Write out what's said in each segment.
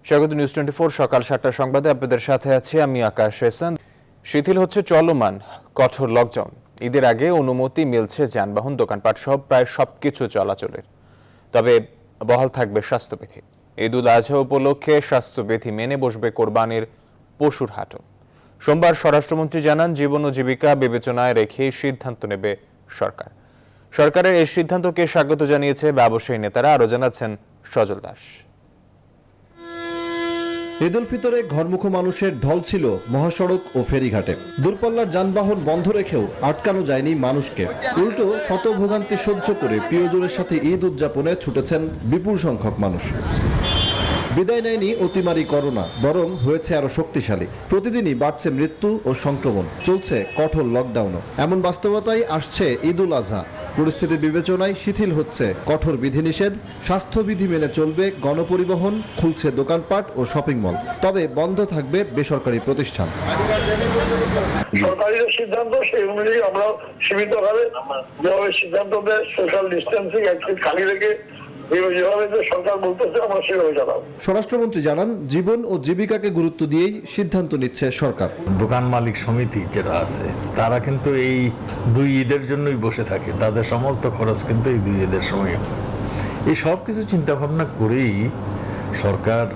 স্বাগত নিউজ 24 সকাল 7টার সংবাদে আপনাদের সাথে আছি আমি আকাশ এহসান। শিথিল হচ্ছে চলমান কঠোর লকডাউন। ঈদের আগে অনুমতি মিলছে যানবাহন, দোকানপাট সহ প্রায় সবকিছু চলাচলের। তবে বহাল থাকবে স্বাস্থ্যবিধি। ঈদ উল আজহা উপলক্ষে স্বাস্থ্যবিধি মেনে বসবে কোরবানির পশুর হাটও। সোমবার স্বরাষ্ট্রমন্ত্রী জানান, জীবন ও জীবিকা বিবেচনায় রেখেই সিদ্ধান্ত নেবে সরকার। সরকারের এই সিদ্ধান্তকে স্বাগত জানিয়েছে ব্যবসায়ী নেতারা। আরও জানাচ্ছেন সজল দাস। ঈদ উল ফিতরে ঘরমুখো মানুষের ঢল ছিল মহাসড়ক ও ফেরিঘাটে। দূরপাল্লার যানবাহন বন্ধ রেখেও আটকানো যায়নি মানুষকে। উল্টো শত ভোগান্তি সহ্য করে প্রিয়জনের সাথে ঈদ উদযাপনে ছুটেছেন বিপুল সংখ্যক মানুষ। বিদায় নেয়নি অতিমারি করোনা, বরং হয়েছে আরো শক্তিশালী। প্রতিদিনই বাড়ছে মৃত্যু ও সংক্রমণ, চলছে কঠোর লকডাউনও। এমন বাস্তবতায় আসছে ঈদ উল আজহা। পরিস্থিতি বিবেচনায় শিথিল হচ্ছে কঠোর বিধিনিষেধ, স্বাস্থ্যবিধি মেনে চলবে গণপরিবহন, খুলছে দোকানপাট ও শপিং মল। তবে বন্ধ থাকবে বেসরকারি প্রতিষ্ঠান। সরকারি সিদ্ধান্ত সেই অনুযায়ী আমরা সীমিতভাবে যেভাবে সিদ্ধান্ত দেয়, সোশ্যাল ডিস্টেন্সিং খালি রেখে সরকার বলতেছে আমরা সেভাবে চালাবো। স্বরাষ্ট্রমন্ত্রী জানান, জীবন ও জীবিকাকে গুরুত্ব দিয়েই সিদ্ধান্ত নিচ্ছে সরকার। দোকান মালিক সমিতি যারা আছে তারা কিন্তু এই দুই ঈদের জন্যই বসে থাকে, তাদের সমস্ত খরচ কিন্তু এই দুই ঈদের সময় হয়। এই সব কিছু চিন্তা ভাবনা করেই সরকার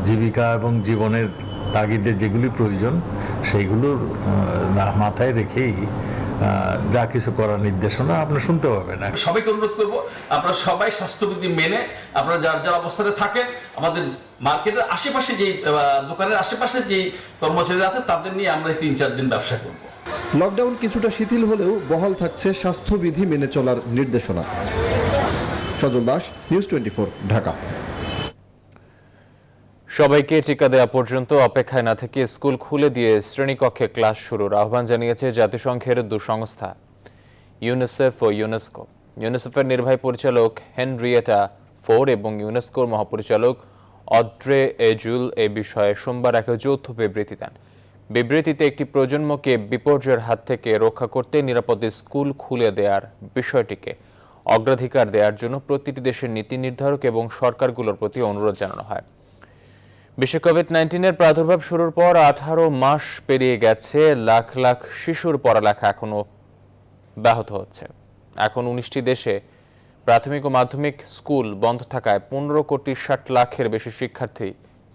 জীবিকা এবং জীবনের তাগিদে যেগুলি প্রয়োজন সেইগুলোর মাথায় রেখেই যা কিছু করার নির্দেশনা আপনারা শুনতে পাবেন। সবাইকে অনুরোধ করব, আপনারা সবাই স্বাস্থ্যবিধি মেনে আপনারা যার যার অবস্থানে থাকেন, আমাদের মার্কেটের আশেপাশে যেই দোকানের আশেপাশে যেই কর্মচারীরা আছে তাদের নিয়ে আমরা 3-4 দিন ব্যবসা করব। লকডাউন কিছুটা শিথিল হলেও বহাল থাকছে স্বাস্থ্যবিধি মেনে চলার নির্দেশনা। সজল দাস, নিউজ 24, ঢাকা। সবাইকে টিকা দেওয়া পর্যন্ত অপেক্ষায় না থেকে স্কুল খুলে দিয়ে শ্রেণীকক্ষে ক্লাস শুরুর আহ্বান জানিয়েছে জাতিসংঘের দু সংস্থা, ইউনিসেফ ও ইউনেস্কো। ইউনিসেফের নির্বাহী পরিচালক হেনরিয়েটা ফোর এবং ইউনেস্কোর মহাপরিচালক অড্রে এজুল এই বিষয়ে সোমবার এক যৌথ বিবৃতি দেন। বিবৃতিতে একটি প্রজন্মকে বিপর্যয়ের হাত থেকে রক্ষা করতে নিরাপদে স্কুল খুলে দেওয়ার বিষয়টিকে অগ্রাধিকার দেওয়ার জন্য প্রতিটি দেশের নীতি নির্ধারক এবং সরকারগুলোর প্রতি অনুরোধ জানানো হয়। বিশ্বে কোভিড-19-এর প্রাদুর্ভাব শুরুর পর 18 মাস পেরিয়ে গেছে। লাখ লাখ শিশুর পড়ালেখা এখনো ব্যাহত হচ্ছে। এখন 19টি দেশে প্রাথমিক ও মাধ্যমিক স্কুল বন্ধ থাকায় 15,60,00,000-এর বেশি শিক্ষার্থী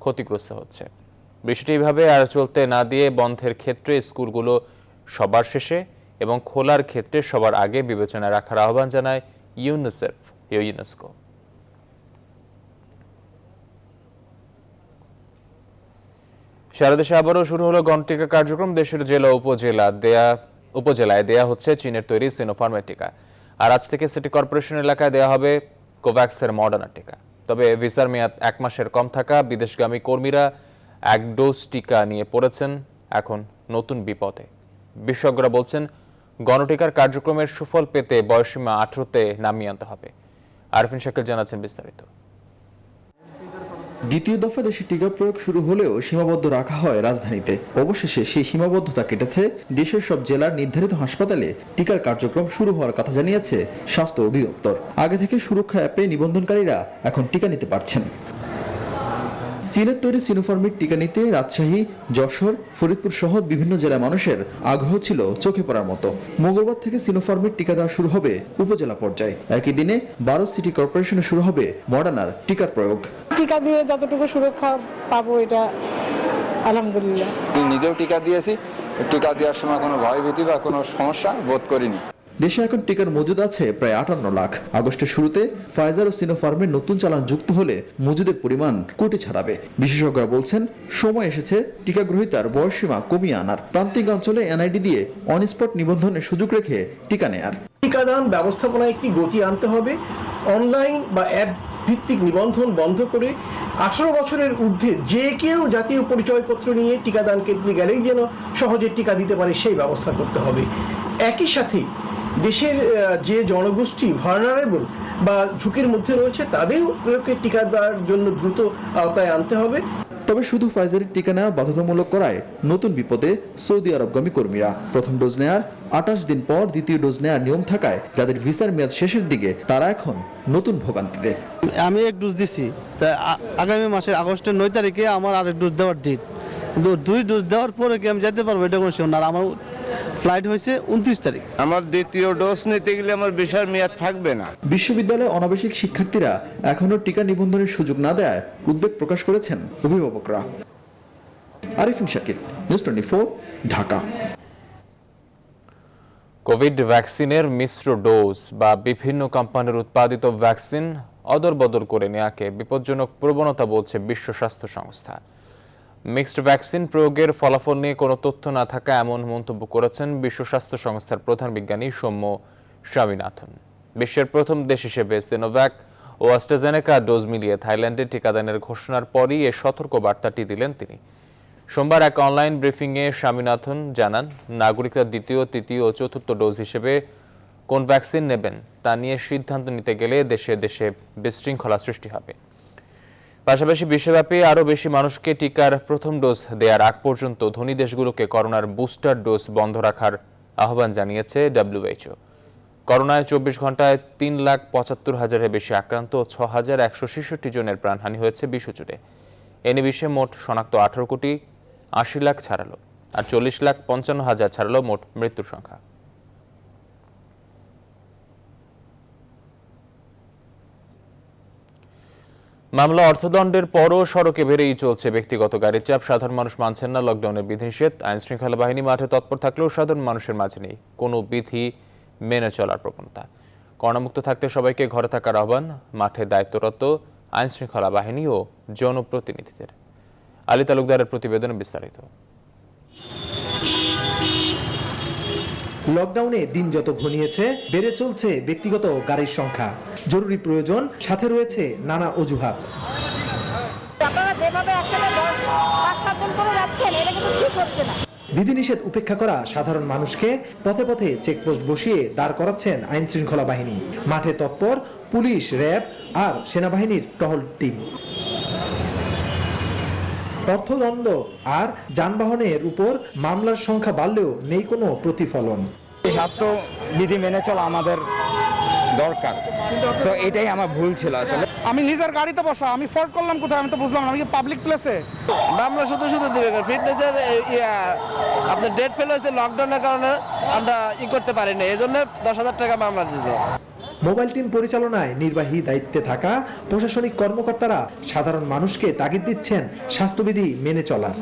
ক্ষতিগ্রস্ত হচ্ছে। বিষয়টি এইভাবে আর চলতে না দিয়ে বন্ধের ক্ষেত্রে স্কুলগুলো সবার শেষে এবং খোলার ক্ষেত্রে সবার আগে বিবেচনায় রাখার আহ্বান জানায় ইউনিসেফ ও ইউনেস্কো। সারা দেশে আবারও শুরু হলো গণটিকা কার্যক্রম। দেশের জেলা উপজেলায় দেয়া হচ্ছে চীনের তৈরি সিনোফার্মের টিকা। আর আজ থেকে সিটি কর্পোরেশন এলাকায় দেয়া হবে কোভ্যাক্সের মডার্না টিকা। তবে ভিসার মেয়াদ 1 মাসের কম থাকা বিদেশগামী কর্মীরা 1 ডোজ টিকা নিয়ে পড়েছেন এখন নতুন বিপদে। বিশেষজ্ঞরা বলছেন, গণটিকার কার্যক্রমের সুফল পেতে বয়সীমা 18-তে নামিয়ে আনতে হবে। আরফিন শাকিল জানাচ্ছেন বিস্তারিত। দ্বিতীয় দফা দেশে টিকা প্রয়োগ শুরু হলেও সীমাবদ্ধ রাখা হয় রাজধানীতে। অবশেষে সেই সীমাবদ্ধতা কেটেছে। দেশের সব জেলার নির্ধারিত হাসপাতালে টিকার কার্যক্রম শুরু হওয়ার কথা জানিয়েছে স্বাস্থ্য অধিদপ্তর। আগে থেকে সুরক্ষা অ্যাপে নিবন্ধনকারীরা এখন টিকা নিতে পারছেন। চীনের তৈরি সিনোফার্মের টিকা নিতে রাজশাহী, যশোর, ফরিদপুর সহ বিভিন্ন জেলার মানুষের আগ্রহ ছিল চোখে পড়ার মতো। মঙ্গলবার থেকে সিনোফার্মের টিকা দেওয়া শুরু হবে উপজেলা পর্যায়ে। একই দিনে 12 সিটি কর্পোরেশনে শুরু হবে মডার্নার টিকার প্রয়োগ। টিকা দিয়ে যতটুকু সুরক্ষা পাবো এটা আলহামদুলিল্লাহ। নিজেও টিকা দিয়েছি, টিকা দেওয়ার সময় কোনো ভয়ভীতি বা কোনো সমস্যা বোধ করিনি। দেশে এখন টিকার মজুদ আছে প্রায় 58 লাখ। আগস্টের শুরুতে ফাইজার ও সিনোফার্মের নতুন চালান যুক্ত হলে মজুদের পরিমাণ কোটি ছাড়াবে। বিশেষজ্ঞরা বলছেন, সময় এসেছে টিকা গ্রহীতার বয়সসীমা কমিয়ে আনার। প্রান্তিক অঞ্চলে এনআইডি দিয়ে অনস্পট নিবন্ধনের সুযোগ রেখে টিকা নেয়ার। টিকাদান ব্যবস্থাপনায় একটি গতি আনতে হবে। অনলাইন বা অ্যাপ ভিত্তিক নিবন্ধন বন্ধ করে 18 বছরের ঊর্ধ্বে যে কেউ জাতীয় পরিচয়পত্র নিয়ে টিকাদান কেন্দ্রে গেলেই যেন সহজে টিকা দিতে পারে সেই ব্যবস্থা করতে হবে। একই সাথে দেশের যে জনগোষ্ঠী ভালনারেবল বা ঝুঁকির মধ্যে রয়েছে তাদেরকে টিকা দেওয়ার জন্য দ্রুত আওতায় আনতে হবে। তবে শুধু ফাইজারের টিকা নেওয়া বাধ্যতামূলক করায় নতুন বিপদে সৌদি আরবগামী কর্মীরা। প্রথম ডোজ নেয়ার 28 দিন পর দ্বিতীয় ডোজ নেওয়ার নিয়ম থাকায় যাদের ভিসার মেয়াদ শেষের দিকে তারা এখন নতুন ভোগান্তিতে। আমি এক ডোজ দিছি, আগামী মাসের আগস্টের 9 তারিখে আমার আরেক ডোজ দেওয়ার ডেট, কিন্তু 2 ডোজ দেওয়ার পরে কি আমি যেতে পারবো এটা কোনো শিওর না। আমার ফ্লাইট হয়েছে 29 তারিখ। আমার দ্বিতীয় ডোজ নিতে গেলে আমার ভিসার মেয়াদ থাকবে না। বিশ্ববিদ্যালয়ে অনাবাসিক শিক্ষার্থীরা এখনো টিকা নিবন্ধনের সুযোগ না দেয় উদ্বেগ প্রকাশ করেছেন অভিভাবকরা। আরিফিন শাকিল, নিউজ 24, ঢাকা। কোভিড ভ্যাকসিনের মিশ্র ডোজ বা বিভিন্ন কোম্পানির উৎপাদিত ভ্যাকসিন অদলবদল করে নেওয়াকে বিপজ্জনক প্রবণতা বলছে বিশ্ব স্বাস্থ্য সংস্থা। মিক্সড ভ্যাকসিন প্রয়োগের ফলাফল নিয়ে কোনো তথ্য না থাকা এমন মন্তব্য করেছেন বিশ্ব স্বাস্থ্য সংস্থার প্রধান বিজ্ঞানী সৌম্য স্বামীনাথন। বিশ্বের প্রথম দেশ হিসেবে সিনোভ্যাক ও অ্যাস্ট্রাজেনেকা ডোজ মিলিয়ে থাইল্যান্ডে টিকাদানের ঘোষণার পরই এ সতর্ক বার্তাটি দিলেন তিনি। সোমবার এক অনলাইন ব্রিফিংয়ে স্বামীনাথন জানান, নাগরিকরা দ্বিতীয়, তৃতীয় ও চতুর্থ ডোজ হিসেবে কোন ভ্যাকসিন নেবেন তা নিয়ে সিদ্ধান্ত নিতে গেলে দেশে দেশে বিশৃঙ্খলা সৃষ্টি হবে। পাশাপাশি বিশ্বব্যাপী আরও বেশি মানুষকে টিকার প্রথম ডোজ দেওয়ার আগ পর্যন্ত ধনী দেশগুলোকে করোনার বুস্টার ডোজ বন্ধ রাখার আহ্বান জানিয়েছে WHO। করোনায় 24 ঘন্টায় 3,75,000-এর বেশি আক্রান্ত ও 6,166 জনের প্রাণহানি হয়েছে বিশ্বজুড়ে। এনে বিশ্বে মোট শনাক্ত 18 কোটি 80 লাখ ছাড়ালো, আর 40,55,000 ছাড়ালো মোট মৃত্যুর সংখ্যা। মামলা অর্থদণ্ডের পরও সড়কে বেড়েই চলছে ব্যক্তিগত গাড়ির চাপ। সাধারণ মানুষ মানছেন না লকডাউনের বিধিনিষেধ। আইন শৃঙ্খলা বাহিনী মাঠে তৎপর থাকলেও সাধারণ মানুষের মাঝে নেই কোনো বিধি মেনে চলার প্রবণতা। করোনামুক্ত থাকতে সবাইকে ঘরে থাকার আহ্বান মাঠে দায়িত্বরত আইন শৃঙ্খলা বাহিনী ও জনপ্রতিনিধিদের। আলী তালুকদারের প্রতিবেদনে বিস্তারিত। লকডাউনে দিন যত ঘনিয়েছে বেড়ে চলছে ব্যক্তিগত গাড়ির সংখ্যা। জরুরি প্রয়োজন, সাথে রয়েছে নানা অজুহাত। আপনারা যেভাবে একসাথে 5-7 জন করে যাচ্ছেন এটা কিন্তু ঠিক হচ্ছে না। বিধিনিষেধ উপেক্ষা করা সাধারণ মানুষকে পথে পথে চেকপোস্ট বসিয়ে দাঁড় করাচ্ছেন আইন শৃঙ্খলা বাহিনী। মাঠে তৎপর পুলিশ, র্যাব আর সেনাবাহিনীর টহল টিম। অর্থদণ্ড আর যানবাহনের উপর মামলার সংখ্যা বাড়লেও নেই কোনো প্রতিফলন। স্বাস্থ্য বিধি মেনে চলা আমাদের দরকার, তো এটাই আমার ভুল ছিল আসলে। আমি নিজের গাড়িতে বসা, আমি ফল্ট করলাম কোথায় আমি তো বুঝলাম না। আমি কি পাবলিক প্লেসে? মামলা শুধু দিবে ফিটনেসের আপনার ডেট ফেল হয়েছে লকডাউনের কারণে আমরা করতে পারিনি, এই জন্য 10,000 টাকা মামলা দিল। মোবাইল টিম পরিচালনায় নির্বাহী দায়িত্বে থাকা প্রশাসনিক কর্মকর্তারা সাধারণ মানুষকে তাগিদ দিচ্ছেন স্বাস্থ্যবিধি মেনে চলার।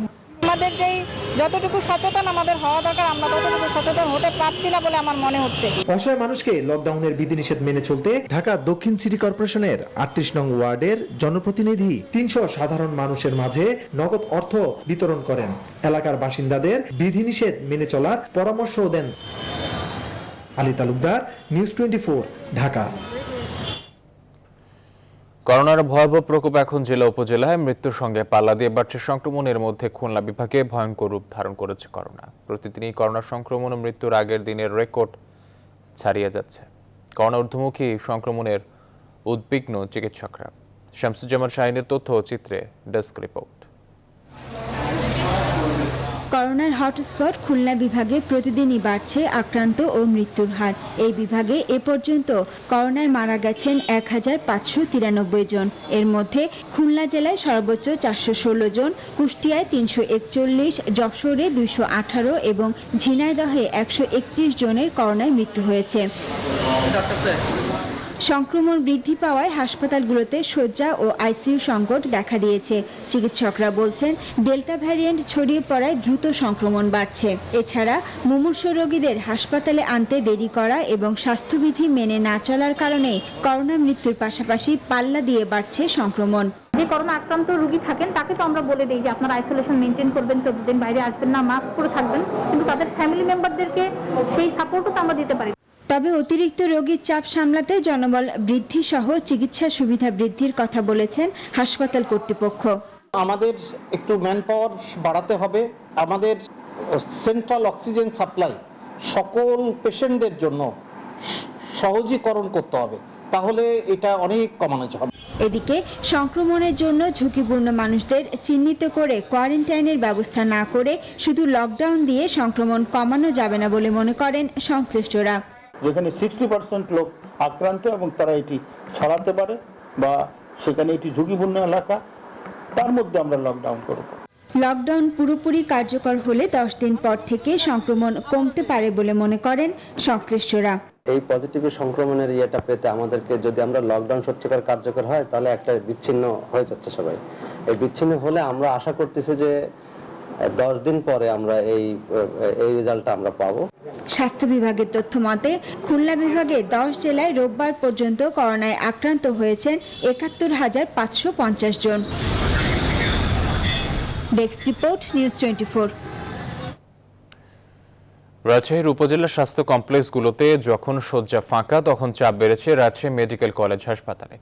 আমাদের যেই যতটুকু সচেতন আমাদের হওয়া দরকার আমরা ততটুকু সচেতন হতে পারছি না বলে আমার মনে হচ্ছে। অসহায় মানুষকে লকডাউনের বিধিনিষেধ মেনে চলতে ঢাকা দক্ষিণ সিটি কর্পোরেশনের 38 নং ওয়ার্ডের জনপ্রতিনিধি 300 সাধারণ মানুষের মাঝে নগদ অর্থ বিতরণ করেন। এলাকার বাসিন্দাদের বিধিনিষেধ মেনে চলার পরামর্শও দেন। আলী তালুকদার, নিউজ 24, ঢাকা। করোনার ভয়াবহ প্রকোপ এখন জেলা উপজেলায়। মৃত্যুর সঙ্গে পাল্লা দিয়ে বাড়ছে সংক্রমণের মধ্যে খুলনা বিভাগে ভয়ঙ্কর রূপ ধারণ করেছে করোনা। প্রতিদিনই করোনা সংক্রমণ ও মৃত্যুর আগের দিনের রেকর্ড ছাড়িয়ে যাচ্ছে। করোনা ঊর্ধ্বমুখী সংক্রমণের উদ্বিগ্ন চিকিৎসকরা। শামসুজ্জামান শাহিনের তথ্য চিত্রে ডেস্ক রিপোর্ট। করোনার হটস্পট খুলনা বিভাগে প্রতিদিনই বাড়ছে আক্রান্ত ও মৃত্যুর হার। এই বিভাগে এ পর্যন্ত করোনায় মারা গেছেন 1,593 জন। এর মধ্যে খুলনা জেলায় সর্বোচ্চ 416 জন, কুষ্টিয়ায় 341, যশোরে 218 এবং ঝিনাইদহে 131 জনের করোনায় মৃত্যু হয়েছে। সংক্রমণ বৃদ্ধি পাওয়ায় হাসপাতালগুলোতে শয্যা ও আইসিইউ সংকট দেখা দিয়েছে। চিকিৎসকরা বলছেন, ডেল্টা ভ্যারিয়েন্ট ছড়িয়ে পড়ায় দ্রুত সংক্রমণ বাড়ছে। এছাড়া মুমূর্ষু রোগীদের হাসপাতালে আনতে দেরি করা এবং স্বাস্থ্যবিধি মেনে না চলার কারণে করোনা মৃত্যুর পাশাপাশি পাল্লা দিয়ে বাড়ছে সংক্রমণ। যে করোনা আক্রান্ত রোগী থাকেন তাকে তো আমরা বলে দিই যে আপনারা আইসোলেশন মেনটেন করবেন, 14 দিন বাইরে আসবেন না, মাস্ক পরে থাকবেন, কিন্তু তাদের ফ্যামিলি মেম্বারদেরকে সেই সাপোর্টও তো আমরা দিতে পারি। তবে অতিরিক্ত রোগীর চাপ সামলাতে জনবল বৃদ্ধি সহ চিকিৎসা সুবিধা বৃদ্ধির কথা বলেছেন হাসপাতাল কর্তৃপক্ষ। আমাদের একটু ম্যান পাওয়ার বাড়াতে হবে। আমাদের সেন্ট্রাল অক্সিজেন সাপ্লাই সকল পেশেন্টদের জন্য সহজীকরণ করতে হবে, তাহলে এটা অনেক কমানো যাবে। এদিকে সংক্রমণের জন্য ঝুঁকিপূর্ণ মানুষদের চিহ্নিত করে কোয়ারেন্টাইনের ব্যবস্থা না করে শুধু লকডাউন দিয়ে সংক্রমণ কমানো যাবে না বলে মনে করেন সংশ্লিষ্টরা। যেখানে 60% লোক আক্রান্ত এবং তারা এটি ছড়াতে পারে বা সেখানে এটি ঝুঁকিপূর্ণ এলাকা, তার মধ্যে আমরা লকডাউন করব। লকডাউন পুরোপুরি কার্যকর হলে 10 দিন পর থেকে সংক্রমণ কমতে পারে বলে মনে করেন সংশ্লিষ্টরা। এই পজিটিভ সংক্রমণের ইয়েটা পেতে আমাদেরকে, যদি আমরা লকডাউন সত্যিকার কার্যকর হয় তাহলে একটা বিচ্ছিন্ন হয়ে যাচ্ছে সবাই। এই বিচ্ছিন্ন হলে আমরা আশা করতেছি যে 10 দিন পরে আমরা এই রেজাল্টটা আমরা পাবো। স্বাস্থ্য বিভাগের তথ্য মতে খুলনা বিভাগে 10 জেলায় রোববার পর্যন্ত করোনায় আক্রান্ত হয়েছেন 71,550 জন। Desk report, news 24। রাজশাহীর উপজেলা স্বাস্থ্য কমপ্লেক্সগুলোতে যখন শয্যা ফাঁকা তখন চাপ বেড়েছে রাজশাহী মেডিকেল কলেজ হাসপাতালে।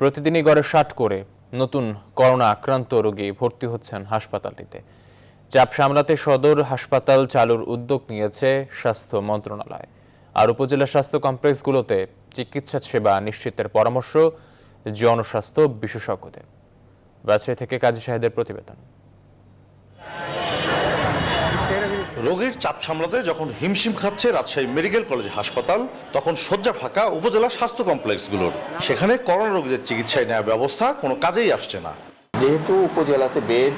প্রতিদিনই গড়ে 60 করে নতুন করোনা আক্রান্ত রোগী ভর্তি হচ্ছেন হাসপাতালটিতে। চাপ সামলাতে সদর হাসপাতাল চালুর উদ্যোগ নিয়েছে স্বাস্থ্য মন্ত্রণালয়। আর উপজেলা স্বাস্থ্য কমপ্লেক্সগুলোতে চিকিৎসা সেবা নিশ্চিতের পরামর্শ জনস্বাস্থ্য বিশেষজ্ঞদের। রাজশাহী থেকে কাজী সাহেদের প্রতিবেদন। রোগীর চাপ সামলাতে যখন হিমশিম খাচ্ছে রাজশাহী মেডিকেল কলেজ হাসপাতাল, তখন শয্যা ফাঁকা উপজেলা স্বাস্থ্য কমপ্লেক্সগুলোর। সেখানে করোনা রোগীদের চিকিৎসায় নেওয়া ব্যবস্থা কোনো কাজেই আসছে না। যেহেতু উপজেলাতে বেড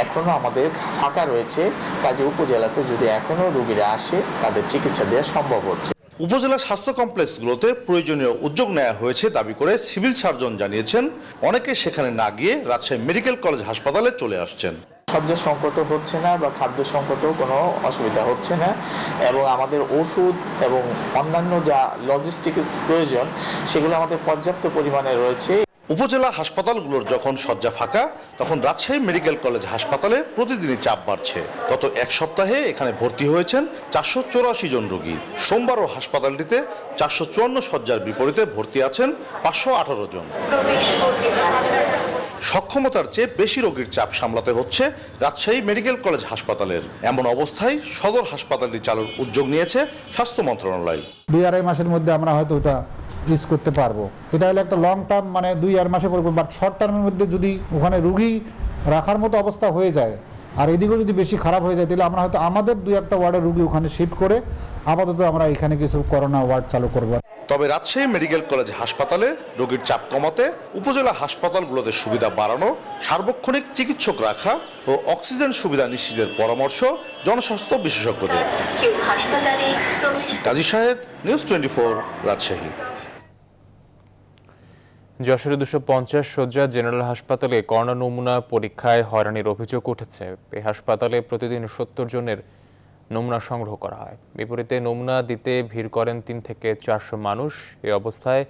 এখনো আমাদের ফাঁকা রয়েছে, কাজে উপজেলাতে যদি এখনো রোগীরা আসে তাদের চিকিৎসা দেওয়া সম্ভব হচ্ছে। উপজেলা স্বাস্থ্য কমপ্লেক্সগুলোতে প্রয়োজনীয় উদ্যোগ নেওয়া হয়েছে দাবি করে সিভিল সার্জন জানিয়েছেন অনেকে সেখানে না গিয়ে রাজশাহী মেডিকেল কলেজ হাসপাতালে চলে আসছেন। শয্যা সংকটও হচ্ছে না বা খাদ্য সংকটও কোনো অসুবিধা হচ্ছে না, এবং আমাদের ওষুধ এবং অন্যান্য যা লজিস্টিক্স প্রয়োজন সেগুলো আমাদের পর্যাপ্ত পরিমাণে রয়েছে। উপজেলা হাসপাতালগুলোর যখন শয্যা ফাঁকা তখন রাজশাহী মেডিকেল কলেজ হাসপাতালে প্রতিদিনই চাপ বাড়ছে। গত এক সপ্তাহে এখানে ভর্তি হয়েছেন 484 জন রোগী। সোমবারও হাসপাতালটিতে 454 শয্যার বিপরীতে ভর্তি আছেন 518 জন। সক্ষমতার চেয়ে বেশি রোগীর চাপ সামলাতে হচ্ছে রাজশাহী মেডিকেল কলেজ হাসপাতালের। এমন অবস্থায় সদর হাসপাতালটি চালুর উদ্যোগ নিয়েছে স্বাস্থ্য মন্ত্রণালয়। 2-2.5 মাসের মধ্যে আমরা হয়তো ওটা ইউজ করতে পারবো। এটা হলো একটা লং টার্ম, মানে 2-2.5 মাসে পড়বে। বাট শর্ট টার্মের মধ্যে যদি ওখানে রুগী রাখার মতো অবস্থা হয়ে যায় আর এদিকেও যদি বেশি খারাপ হয়ে যায়, তাহলে আমরা হয়তো আমাদের 2-1টা ওয়ার্ডের রুগী ওখানে শিফট করে আপাতত আমরা এখানে কিছু করোনা ওয়ার্ড চালু করবো। তবে রাজশাহী মেডিকেল কলেজ হাসপাতালে রোগীর চাপ কমাতে উপজেলা হাসপাতালগুলোতে সুবিধা বাড়ানো, সার্বক্ষণিক চিকিৎসক রাখা ও অক্সিজেন সুবিধা নিশ্চিতের পরামর্শ জনস্বাস্থ্য বিশেষজ্ঞদের। কাজী সাহেদ, নিউজ 24, রাজশাহী। যশোরে 250 শয্যা জেনারেল হাসপাতালে করোনা নমুনা পরীক্ষায় হয়রানির অভিযোগ উঠেছে। এই হাসপাতালে প্রতিদিন 70 জনের নমুনা সংগ্রহ করা হয়। বিপরীতে নমুনা দিতে ভিড় করেন 3 থেকে 400 মানুষ। এই অবস্থায়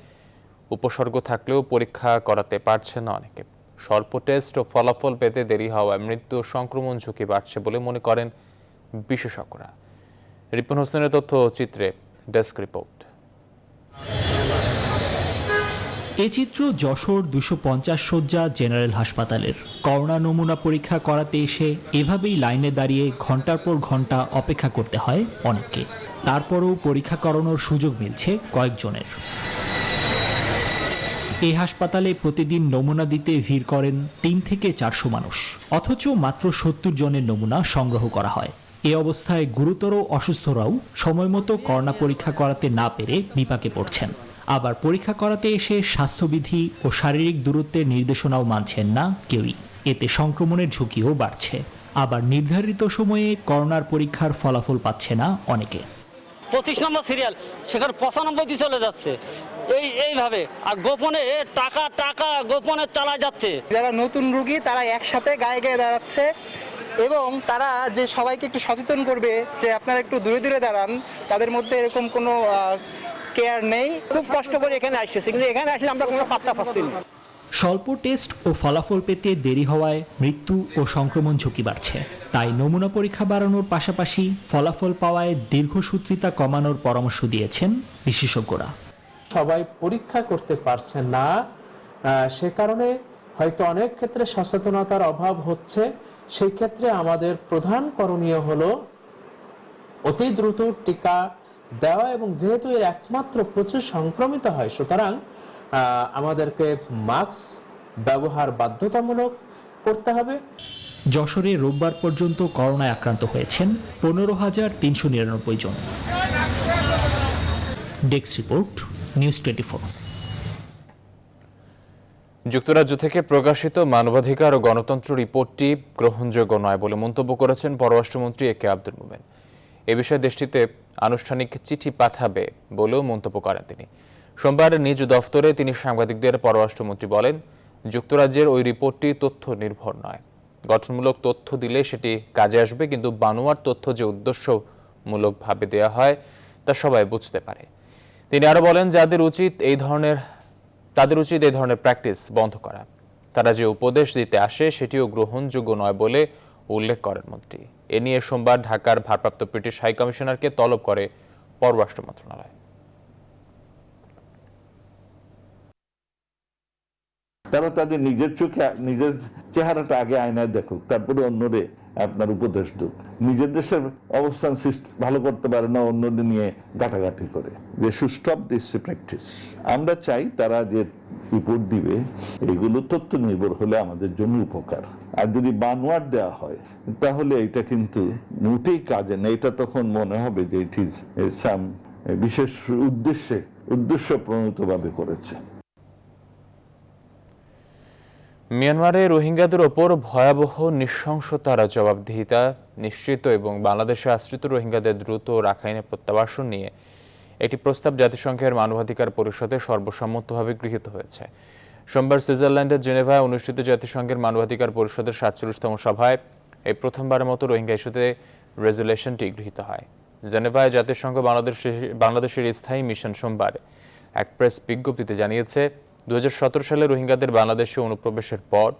উপসর্গ থাকলেও পরীক্ষা করাতে পারছে না অনেকে। স্বল্প টেস্ট ও ফলাফল পেতে দেরি হওয়ায় মৃত্যু সংক্রমণ ঝুঁকি বাড়ছে বলে মনে করেন বিশেষজ্ঞরা। রিপন হোসেনের তথ্য চিত্রে ডেস্ক রিপোর্ট। এ চিত্র যশোর 250 শয্যা জেনারেল হাসপাতালের। করোনা নমুনা পরীক্ষা করাতে এসে এভাবেই লাইনে দাঁড়িয়ে ঘন্টার পর ঘন্টা অপেক্ষা করতে হয় অনেককে। তারপরও পরীক্ষা করানোর সুযোগ মিলছে কয়েকজনের। এই হাসপাতালে প্রতিদিন নমুনা দিতে ভিড় করেন 3 থেকে 400 মানুষ, অথচ মাত্র 70 জনের নমুনা সংগ্রহ করা হয়। এ অবস্থায় গুরুতর অসুস্থরাও সময়মতো করোনা পরীক্ষা করাতে না পেরে বিপাকে পড়ছেন। আবার পরীক্ষা করাতে এসে স্বাস্থ্যবিধি ও শারীরিক দূরত্বের নির্দেশনাও মানছেন না কেউই। এতে সংক্রমণের ঝুঁকিও বাড়ছে। আবার নির্ধারিত সময়ে করোনার পরীক্ষার ফলাফল পাচ্ছে না অনেকে। 25 নম্বর সিরিয়াল, সেখানে 95 চলে যাচ্ছে এইভাবে। আর গোপনে টাকা গোপনে চালা যাচ্ছে। যারা নতুন রোগী তারা একসাথে গায়ে গায়ে দাঁড়াচ্ছে এবং তারা যে সবাইকে একটু সচেতন করবে যে আপনারা একটু দূরে দূরে দাঁড়ান, তাদের মধ্যে এরকম কোনো কেয়ার নেই। খুব কষ্ট করে এখানে আসতেছি, কিন্তু এখানে আসলে আমরা কোনো পাত্তা পাচ্ছি না। স্বল্প টেস্ট ও ফলাফল পেতে দেরি হওয়ায় মৃত্যু ও সংক্রমণ ঝুঁকি বাড়ছে। তাই নমুনা পরীক্ষা বাড়ানোর পাশাপাশি ফলাফল পাওয়ায় দীর্ঘসূত্রিতা কমানোর পরামর্শ দিয়েছেন বিশেষজ্ঞরা। সবাই পরীক্ষা করতে পারছে না, সে কারণে হয়তো অনেক ক্ষেত্রে সচেতনতার অভাব হচ্ছে। সেই ক্ষেত্রে আমাদের প্রধান করণীয় হলো অতি দ্রুত টিকা দেওয়া, এবং যেহেতু এর একমাত্র প্রচুর সংক্রমিত হয়, সুতরাং আমাদেরকে মাস্ক ব্যবহার বাধ্যতামূলক করতে হবে। যশোরে রোববার পর্যন্ত করোনায় আক্রান্ত হয়েছেন 15,399 জন। Desk report, news 24। যুক্তরাজ্য থেকে প্রকাশিত মানবাধিকার ও গণতন্ত্র রিপোর্টটি গ্রহণযোগ্য নয় বলে মন্তব্য করেছেন পররাষ্ট্রমন্ত্রী এ কে আব্দুল মোমেন। এ বিষয়ে দেশটিতে আনুষ্ঠানিক চিঠি পাঠাবে বলেও মন্তব্য করেন তিনি। সোমবার নিজ দফতরে তিনি সাংবাদিকদের পররাষ্ট্রমন্ত্রী বলেন, যুক্তরাজ্যের ওই রিপোর্টটি তথ্য নির্ভর নয়। গঠনমূলক তথ্য দিলে সেটি কাজে আসবে, কিন্তু বানোয়ার তথ্য যে উদ্দেশ্যমূলকভাবে দেওয়া হয় তা সবাই বুঝতে পারে। তিনি আরও বলেন, তাদের উচিত এই ধরনের প্র্যাকটিস বন্ধ করা। তারা যে উপদেশ দিতে আসে সেটিও গ্রহণযোগ্য নয় বলে উল্লেখ করেন মন্ত্রী। এ নিয়ে সোমবার ঢাকার ভারপ্রাপ্ত ব্রিটিশ হাই কমিশনারকে তলব করে পররাষ্ট্র মন্ত্রণালয়। তারা তাদের নিজের চোখে নিজের চেহারাটা আগে আয়নায় দেখুক, তারপরে অন্যরে আপনার উপদেশ দুক। নিজের দেশের অবস্থান ভালো করতে পারে না অন্যদের নিয়ে গাটাগাটি করে। যে স্টপ দিস প্র্যাকটিস। আমরা চাই তারা যে রিপোর্ট দিবে এগুলো তথ্য নির্ভর হলে আমাদের জন্য উপকার। আর যদি বানোয়ার দেওয়া হয় তাহলে এটা কিন্তু মোটেই কাজে না। এটা তখন মনে হবে যে ইট ইজ সাম বিশেষ উদ্দেশ্য প্রণীতভাবে করেছে। মিয়ানমারে রোহিঙ্গাদের ওপর ভয়াবহ নৃশংসতার জবাবদিহিতা নিশ্চিত এবং বাংলাদেশে আশ্রিত রোহিঙ্গাদের দ্রুত রাখাইনে প্রত্যাবাসন নিয়ে একটি প্রস্তাব জাতিসংঘের মানবাধিকার পরিষদে সর্বসম্মতভাবে গৃহীত হয়েছে। সোমবার সুইজারল্যান্ডের জেনেভায় অনুষ্ঠিত জাতিসংঘের মানবাধিকার পরিষদের 47তম সভায় এই প্রথমবারের মতো রোহিঙ্গা ইস্যুতে রেজুলেশনটি গৃহীত হয়। জেনেভায় জাতিসংঘ বাংলাদেশের স্থায়ী মিশন সোমবার এক প্রেস বিজ্ঞপ্তিতে জানিয়েছে, 2017 সালে রোহিঙ্গাদের বাংলাদেশে অনুপ্রবেশের পর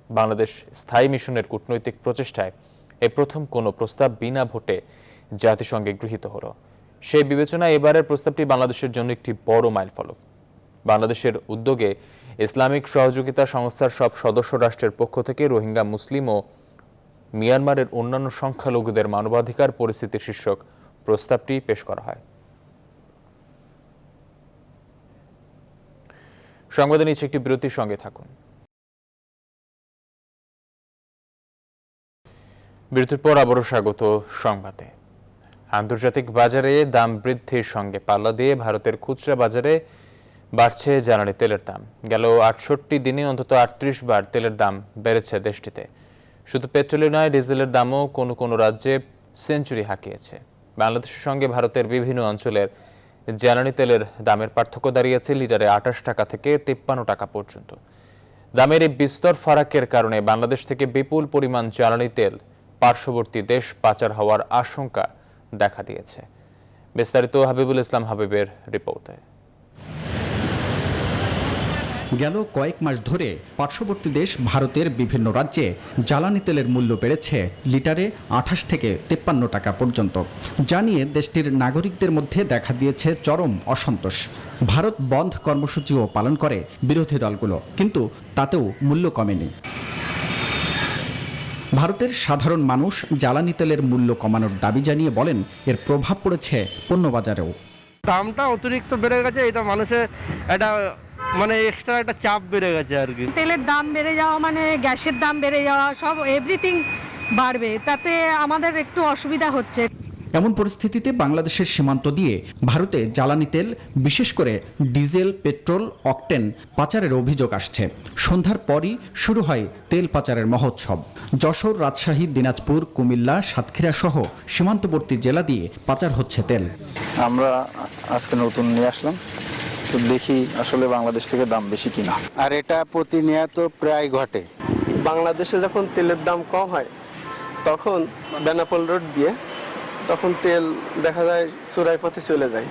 বাংলাদেশ স্থায়ী মিশনের কূটনৈতিক প্রচেষ্টায় এই প্রথম কোনো প্রস্তাব বিনা ভোটে জাতিসংঘে গৃহীত হলো। সেই বিবেচনায় এবারের প্রস্তাবটি বাংলাদেশের জন্য একটি বড় মাইলফলক। বাংলাদেশের উদ্যোগে ইসলামিক সহযোগিতা সংস্থার সব সদস্য রাষ্ট্রের পক্ষ থেকে রোহিঙ্গা, মুসলিম ও মিয়ানমারের অন্যান্য সংখ্যালঘুদের মানবাধিকার পরিস্থিতি শীর্ষক প্রস্তাবটি পেশ করা হয়। সংবাদে নিচ্ছে একটি বিরতির সঙ্গে থাকুন। বিরতির পর আবারও স্বাগত সংবাদে। আন্তর্জাতিক বাজারে দাম বৃদ্ধির সঙ্গে পাল্লা দিয়ে ভারতের খুচরা বাজারে বাড়ছে জ্বালানি তেলের দাম। গেল 68 দিনে অন্তত 38 বার তেলের দাম বেড়েছে দেশটিতে। শুধু পেট্রোলই নয়, ডিজেলের দামও কোনো কোনো রাজ্যে সেঞ্চুরি হাঁকিয়েছে। বাংলাদেশের সঙ্গে ভারতের বিভিন্ন অঞ্চলের জ্বালানি তেলের দামের পার্থক্য দাঁড়িয়েছে লিটারে 28 টাকা থেকে 53 টাকা পর্যন্ত। দামের এই বিস্তর ফারাকের কারণে বাংলাদেশ থেকে বিপুল পরিমাণ জ্বালানি তেল পার্শ্ববর্তী দেশ পাচার হওয়ার আশঙ্কা দেখা দিয়েছে। বিস্তারিত হাবিবুল ইসলাম হাবিবের রিপোর্টে। গেল কয়েক মাস ধরে পার্শ্ববর্তী দেশ ভারতের বিভিন্ন রাজ্যে জ্বালানি তেলের মূল্য বেড়েছে লিটারে 28 থেকে 53 টাকা পর্যন্ত। যা নিয়ে দেশটির নাগরিকদের মধ্যে দেখা দিয়েছে চরম অসন্তোষ। ভারত বন্ধ কর্মসূচিও পালন করে বিরোধী দলগুলো, কিন্তু তাতেও মূল্য কমেনি। ভারতের সাধারণ মানুষ জ্বালানি তেলের মূল্য কমানোর দাবি জানিয়ে বলেন, এর প্রভাব পড়েছে পণ্যবাজারেও। দামটা অতিরিক্ত বেড়ে গেছে, এটা মানুষের একটা এক্সট্রা একটা চাপ বেড়ে গেছে আর কি। তেলের দাম বেড়ে যাওয়া মানে গ্যাসের দাম বেড়ে যাওয়া, সব এভরিথিং বাড়বে, তাতে আমাদের একটু অসুবিধা হচ্ছে। এমন পরিস্থিতিতে বাংলাদেশের সীমান্ত দিয়ে ভারতে জ্বালানি তেল, বিশেষ করে ডিজেল, পেট্রোল, অকটেন পাচারের অভিযোগ আসছে। সন্ধ্যার পরই শুরু হয় তেল পাচারের মহোৎসব। যশোর, রাজশাহী, দিনাজপুর, কুমিল্লা, সাতক্ষীরা সহ সীমান্তবর্তী জেলা দিয়ে পাচার হচ্ছে তেল। আমরা আজকে নতুন নিয়ে আসলাম, তো দেখি আসলে বাংলাদেশ থেকে দাম বেশি কিনা। আর এটা প্রতিনিয়ত প্রায় ঘটে। বাংলাদেশে যখন তেলের দাম কম হয় তখন বেনাপোল রোড দিয়ে তখন তেল দেখা যায় চোরাই পথে চলে যায়।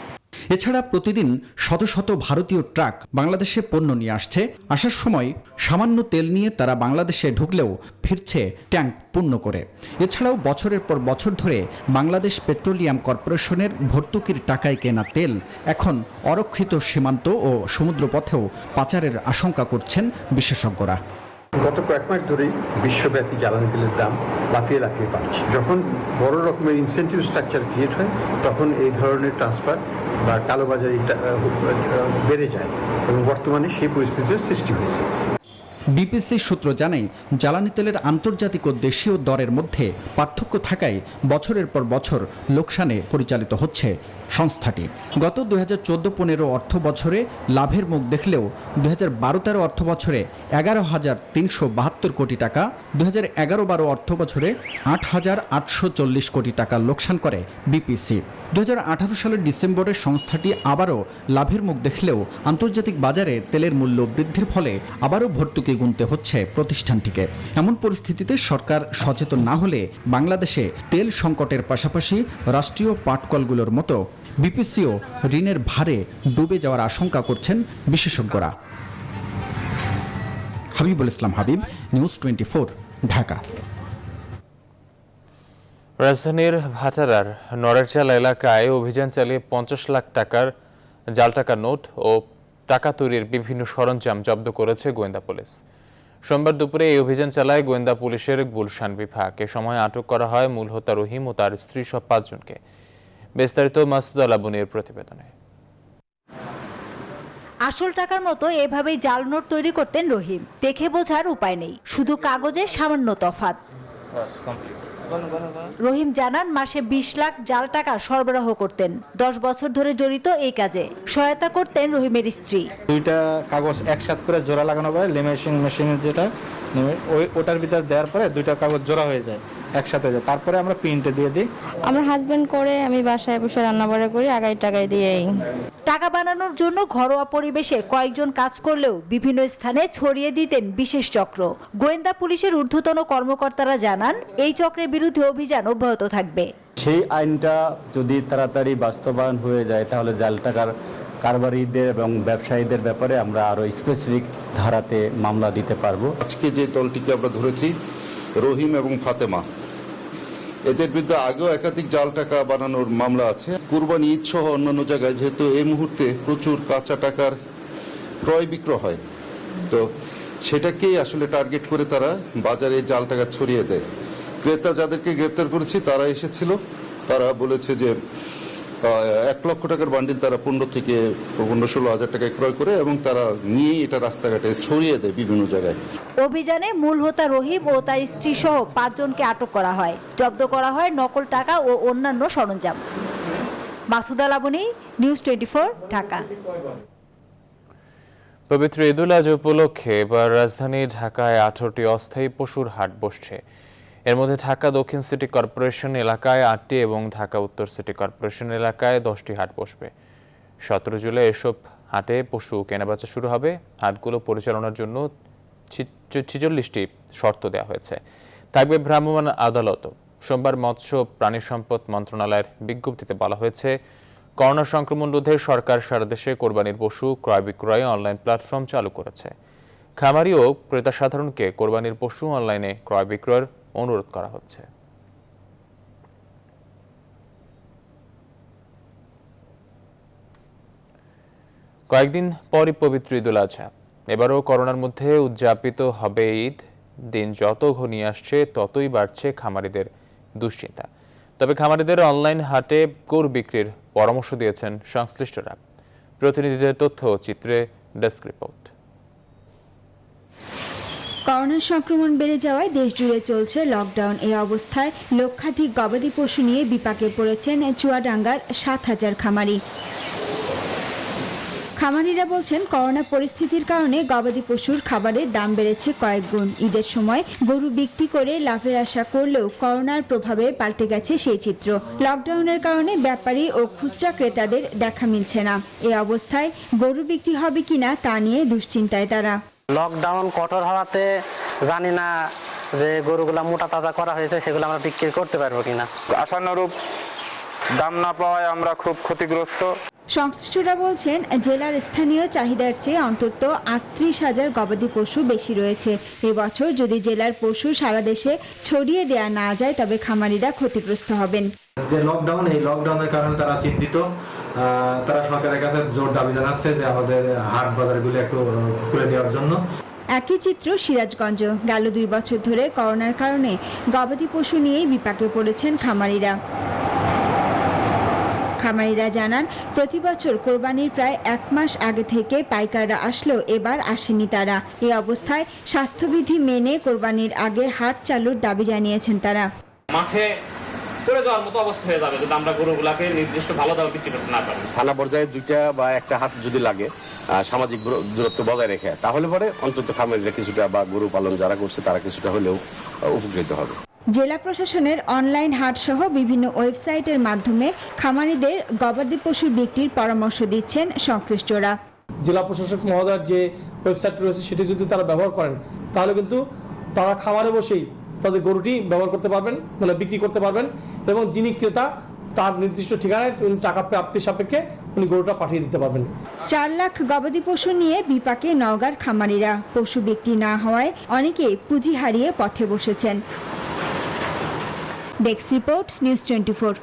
এছাড়া প্রতিদিন শত শত ভারতীয় ট্রাক বাংলাদেশে পণ্য নিয়ে আসছে। আসার সময় সামান্য তেল নিয়ে তারা বাংলাদেশে ঢুকলেও ফিরছে ট্যাঙ্ক পূর্ণ করে। এছাড়াও বছরের পর বছর ধরে বাংলাদেশ পেট্রোলিয়াম কর্পোরেশনের ভর্তুকির টাকায় কেনা তেল এখন অরক্ষিত সীমান্ত ও সমুদ্রপথেও পাচারের আশঙ্কা করছেন বিশেষজ্ঞরা। গত কয়েক মাস ধরেই বিশ্বব্যাপী জ্বালানি তেলের দাম লাফিয়ে লাফিয়ে বাড়ছে। যখন বড় রকমের ইনসেন্টিভ স্ট্রাকচার ক্রিয়েট হয় তখন এই ধরনের ট্রান্সফার বা কালোবাজারি বেড়ে যায়। এবং বর্তমানে সেই পরিস্থিতির সৃষ্টি হয়েছে। বিপিসি সূত্র জানায়, জ্বালানি তেলের আন্তর্জাতিক ও দেশীয় দরের মধ্যে পার্থক্য থাকায় বছরের পর বছর লোকসানে পরিচালিত হচ্ছে সংস্থাটি। গত 2014-15 অর্থ বছরে লাভের মুখ দেখলেও 2012-13 অর্থ বছরে 11,372 কোটি টাকা, 2011-12 অর্থ বছরে 8,840 কোটি টাকা লোকসান করে বিপিসি। 2018 সালের ডিসেম্বরে সংস্থাটি আবারও লাভের মুখ দেখলেও আন্তর্জাতিক বাজারে তেলের মূল্য বৃদ্ধির ফলে আবারও ভর্তুকি গুনতে হচ্ছে প্রতিষ্ঠানটিকে। এমন পরিস্থিতিতে সরকার সচেতন না হলে বাংলাদেশে তেল সংকটের পাশাপাশি রাষ্ট্রীয় পাটকলগুলোর মতো বিপিসিও ঋণের ভারে ডুবে যাওয়ার আশঙ্কা করছেন বিশেষজ্ঞরা। হাবিবুল ইসলাম হাবিব, নিউজ 24, ঢাকা। রাজধানীর ভাটারার নড়ারচাল এলাকায় অভিযান চালিয়ে 50 লাখ টাকার জাল টাকার নোট ও টাকা তৈরির বিভিন্ন সরঞ্জাম জব্দ করেছে গোয়েন্দা পুলিশ। সোমবার দুপুরে এই অভিযান চালায় গোয়েন্দা পুলিশের গুলশান বিভাগ। এ সময় আটক করা হয় মূল হোতা রহিম ও তার স্ত্রী সহ 5 জনকে। বিস্তারিত মাসুদ আলাবুনির প্রতিবেদনে। আসল টাকার মতো এভাবেই জাল নোট তৈরি করতেন রহিম। দেখে বোঝার উপায় নেই, শুধু কাগজের সামান্য তফাৎ। রহিম জানান মাসে 20 লাখ জাল টাকা সরবরাহ করতেন। 10 বছর ধরে জড়িত এই কাজে। সহায়তা করতেন রহিমের স্ত্রী। 2টা কাগজ একসাথে করে জোড়া লাগানো পরে লেমিনেশন মেশিনের যেটা ওটার ভিতর দেওয়ার পরে 2টা কাগজ জোড়া হয়ে যায়, একসাথে হয়ে যায়। তারপরে আমরা প্রিন্টে দিয়ে দিই। আমার হাজবেন্ড করে, আমি বাসায় বসে রান্না বাড়া করি, আগাই টাকাই দিয়েই। টাকা বানানোর জন্য ঘরোয়া পরিবেশে কয়েকজন কাজ করলেও বিভিন্ন স্থানে ছড়িয়ে দিতেন বিশেষ চক্র। গোয়েন্দা পুলিশের ঊর্ধ্বতন কর্মকর্তারা জানান এই চক্রের বিরুদ্ধে অভিযান অব্যাহত থাকবে। সেই আইনটা যদি তাড়াতাড়ি বাস্তবায়ন হয়ে যায় তাহলে জাল টাকার কারবারিদের এবং ব্যবসায়ীদের ব্যাপারে আমরা আরো স্পেসিফিক ধারাতে মামলা দিতে পারবো। আজকে যে দলটিকে আমরা ধরেছি, রহিম এবং ফাতেমা, এদের বিরুদ্ধে আগেও একাধিক জাল টাকা বানানোর মামলা আছে। কুরবানি ঈদ সহ অন্যান্য জায়গায় যেহেতু এই মুহূর্তে প্রচুর কাঁচা টাকার ক্রয় বিক্রয় হয়, তো সেটাকেই আসলে টার্গেট করে তারা বাজারে জাল টাকা ছড়িয়ে দেয়। ক্রেতা যাদেরকে গ্রেপ্তার করেছি তারা এসেছিল, তারা বলেছে যে 1 লক্ষ টাকার বান্ডিল তারা 15-16 হাজার টাকায় ক্রয় করে এবং তারা নিয়ে এটা রাস্তাঘাটে ছড়িয়ে দেয় বিভিন্ন জায়গায়। অভিযানে মূল হোতা রহিম ও তার স্ত্রী সহ 5 জনকে আটক করা হয়। জব্দ করা হয় নকল টাকা ও অন্যান্য সরঞ্জাম। মাসুদ আলাবনী, নিউজ 24, ঢাকা। পবিত্র ঈদুল আজহা উপলক্ষে এবার রাজধানী ঢাকায় 18টি অস্থায়ী পশুর হাট বসছে। এর মধ্যে ঢাকা দক্ষিণ সিটি কর্পোরেশন এলাকায় 8টি এবং ঢাকা উত্তর সিটি কর্পোরেশন এলাকায় 10টি হাট বসবে। 17 জুলাই এসব হাটে পশু কেনাবেচা শুরু হবে। হাটগুলো পরিচালনার জন্য 46টি শর্ত দেওয়া হয়েছে। থাকবে ভ্রাম্যমাণ আদালতও। সোমবার মৎস্য প্রাণী সম্পদ মন্ত্রণালয়ের বিজ্ঞপ্তিতে বলা হয়েছে, করোনা সংক্রমণ রোধে সরকার সারা দেশে কোরবানির পশু ক্রয় বিক্রয়ে অনলাইন প্ল্যাটফর্ম চালু করেছে। খামারি ও ক্রেতা সাধারণকে কোরবানির পশু অনলাইনে ক্রয় বিক্রয়ের অনুরোধ করা হচ্ছে। কয়েকদিন পরই পবিত্র ঈদুল আজহা। এবারও করোনার মধ্যে উদযাপিত হবে ঈদ। দিন যত ঘনিয়ে আসছে ততই বাড়ছে খামারিদের দুশ্চিন্তা। তবে খামারিদের অনলাইন হাটে গরু বিক্রির পরামর্শ দিয়েছেন সংশ্লিষ্টরা। প্রতিনিধিদের তথ্য চিত্রে ডেস্ক রিপোর্ট। করোনা সংক্রমণ বেড়ে যাওয়ায় দেশ জুড়ে চলছে লকডাউন। এই অবস্থায় লক্ষাধিক গবাদি পশু নিয়ে বিপাকে পড়েছেন চুয়াডাঙ্গার 7,000 খামারি। খামারিরা বলছেন, করোনা পরিস্থিতির কারণে গবাদি পশুর খাবারের দাম বেড়েছে কয়েক গুণ। ঈদের সময় গরু বিক্রি করে লাভের আশা করলেও করোনার প্রভাবে পাল্টে গেছে সেই চিত্র। লকডাউনের কারণে ব্যাপারী ও খুচরা ক্রেতাদের দেখা মিলছে না। এই অবস্থায় গরু বিক্রি হবে কিনা তা নিয়ে দুশ্চিন্তায় তারা। লকডাউন কঠোর হওয়াতে জানি না যে গরুগুলা মোটা তাজা করা হয়েছে সেগুলো আমরা বিক্রি করতে পারবো কিনা। আশানুরূপ দাম না পাওয়ায় আমরা খুব ক্ষতিগ্রস্ত। সংশ্লিষ্টরা বলছেন, জেলার স্থানীয় চাহিদার চেয়ে অন্তত 38,000 গবাদি পশু বেশি রয়েছে। এবছর যদি জেলার পশু সারা দেশে ছড়িয়ে দেওয়া না যায় তবে খামারিরা ক্ষতিগ্রস্ত হবেন। যে লকডাউন, এই লকডাউনের কারণে তারা চিন্তিত। তারা সরকারের কাছে জোর দাবি জানাচ্ছে যে আমাদের হাট বাজারগুলো একটু খুলে দেওয়ার জন্য। একই চিত্র সিরাজগঞ্জ। গেল 2 বছর ধরে করোনার কারণে গবাদি পশু নিয়েই বিপাকে পড়েছেন খামারিরা। খামারিরা জানান প্রতি বছর কোরবানির প্রায় 1 মাস আগে থেকে পাইকাররা আসলেও এবার আসেনি তারা। এই অবস্থায় স্বাস্থ্যবিধি মেনে কোরবানির আগে হাট চালুর দাবি জানিয়েছেন তারা। মাঠে পড়ে যাওয়ার মতো অবস্থা হয়ে যাবে যদি আমরা গরুগুলাকে নির্দিষ্ট ভালো দামে বিক্রি করতে না পারি। থানা পর্যায়ে 2টা বা 1টা হাট যদি লাগে সামাজিক দূরত্ব বজায় রেখে, তাহলে পরে অন্তত খামারিরা কিছুটা বা গরু পালন যারা করছে তারা কিছুটা হলেও উপকৃত হবে। জেলা প্রশাসনের অনলাইন হাট সহ বিভিন্ন ওয়েবসাইটের মাধ্যমে খামারিদের গবাদি পশু বিক্রির পরামর্শ দিচ্ছেন সংশ্লিষ্টরা। জেলা প্রশাসক মহোদয়ের যে ওয়েবসাইট রয়েছে সেটি যদি তারা ব্যবহার করেন তাহলে কিন্তু তারা খামারে বসেই তাদের গরুটি ব্যবহার করতে পারবেন, মানে বিক্রি করতে পারবেন, এবং যিনি ক্রেতা তার নির্দিষ্ট ঠিকানায় টাকা প্রাপ্তির সাপেক্ষে উনি গরুটা পাঠিয়ে দিতে পারবেন। 4 লাখ গবাদি পশু নিয়ে বিপাকে নওগাঁর খামারিরা। পশু বিক্রি না হওয়ায় অনেকে পুঁজি হারিয়ে পথে বসেছেন। Desk report, news 24।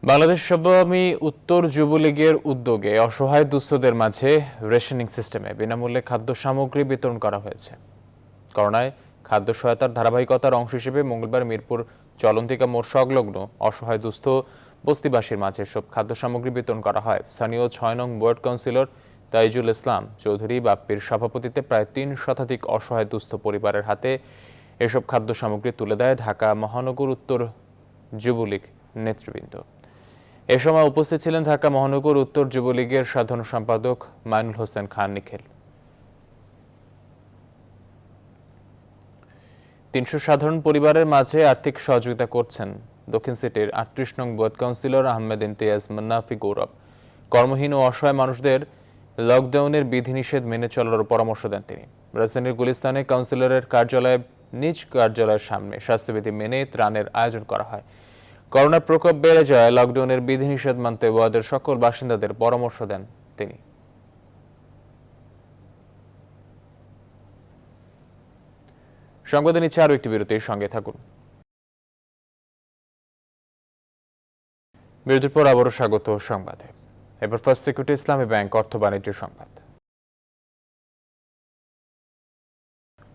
Bangladesh Awami উত্তর যুবলীগের উদ্যোগে অসহায় দুস্থদের মাঝে রেশনিং সিস্টেমে বিনামূল্যে খাদ্য সামগ্রী বিতরণ করা হয়েছে। করোনায় খাদ্য সহায়তার ধারাবাহিকতার অংশ হিসেবে মঙ্গলবার মিরপুর চলন্তিকা মোড় সংলগ্ন অসহায় দুস্থ বস্তিবাসীর মাঝে সব খাদ্য সামগ্রী বিতরণ করা হয়। স্থানীয় 6 নং ওয়ার্ড কাউন্সিলর তাইজুল ইসলাম চৌধুরী বাপ্পির সভাপতিত্বে প্রায় 3 শতাধিক অসহায় দুস্থ পরিবারের হাতে এসব খাদ্য সামগ্রী তুলে দেয় ঢাকা মহানগর উত্তর যুবলীগ নেতৃবৃন্দ। এ সময় উপস্থিত ছিলেন ঢাকা মহানগর উত্তর যুবলীগের সাধারণ সম্পাদক মাইনুল হোসেন খান নিখিল। 300 সাধারণ পরিবারের মাঝে আর্থিক সহযোগিতা করছেন দক্ষিণ সিটির 38 নং ওয়ার্ড কাউন্সিলর আহমেদ ইমতিয়াজ মুন্নাফি গৌরব। কর্মহীন ও অসহায় মানুষদের লকডাউনের বিধিনিষেধ মেনে চলার পরামর্শ দেন তিনি। রাজধানীর গুলিস্তানে কাউন্সিলরের কার্যালয়ে নিজ কার্যালয়ের সামনে স্বাস্থ্যবিধি মেনে ত্রাণের আয়োজন করা হয়। করোনার প্রকোপ বেড়ে যায় লকডাউনের বিধিনিষেধ মানতে ওয়ার্ডের সকল বাসিন্দাদের পরামর্শ দেন তিনি। সংবাদে নিচ্ছে আরো একটি বিরতির সঙ্গে থাকুন। বিরতির পর আবারও স্বাগত সংবাদে। এবার ফার্স্ট সিকিউরিটি ইসলামী ব্যাংক অর্থ বাণিজ্য সংবাদ।